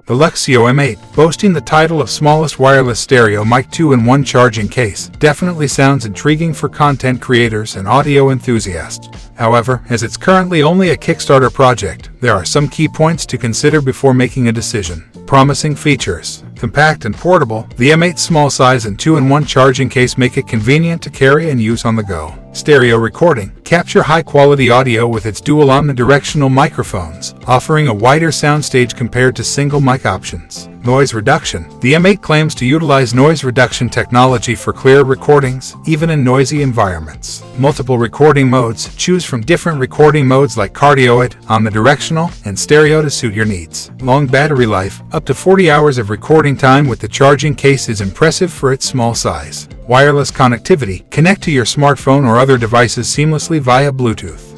The Luxceo M8, boasting the title of smallest wireless stereo mic 2-in-1 charging case, definitely sounds intriguing for content creators and audio enthusiasts. However, as it's currently only a Kickstarter project, there are some key points to consider before making a decision. Promising features. Compact and portable, the M8's small size and 2-in-1 charging case make it convenient to carry and use on the go. Stereo recording. Capture high-quality audio with its dual omnidirectional microphones, offering a wider soundstage compared to single mic options. Noise reduction. The M8 claims to utilize noise reduction technology for clear recordings, even in noisy environments. Multiple recording modes. Choose from different recording modes like cardioid, omnidirectional, and stereo to suit your needs. Long battery life. Up to 40 hours of recording time with the charging case is impressive for its small size. Wireless connectivity. Connect to your smartphone or other devices seamlessly via Bluetooth.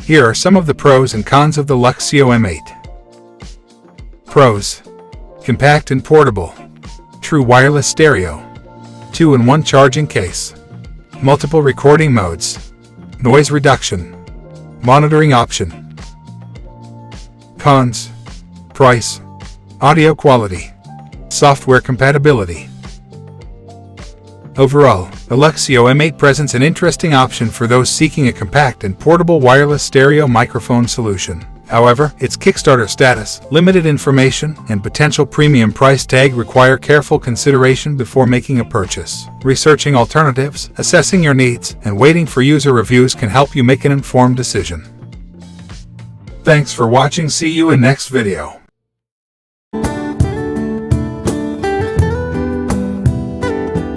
Here are some of the pros and cons of the Luxceo M8. Pros. Compact and portable. True wireless stereo. 2-in-1 charging case. Multiple recording modes. Noise reduction. Monitoring option. Cons. Price. Audio quality. Software compatibility. Overall, the Luxceo M8 presents an interesting option for those seeking a compact and portable wireless stereo microphone solution. However, its Kickstarter status, limited information, and potential premium price tag require careful consideration before making a purchase. Researching alternatives, assessing your needs, and waiting for user reviews can help you make an informed decision. Thanks for watching. See you in next video.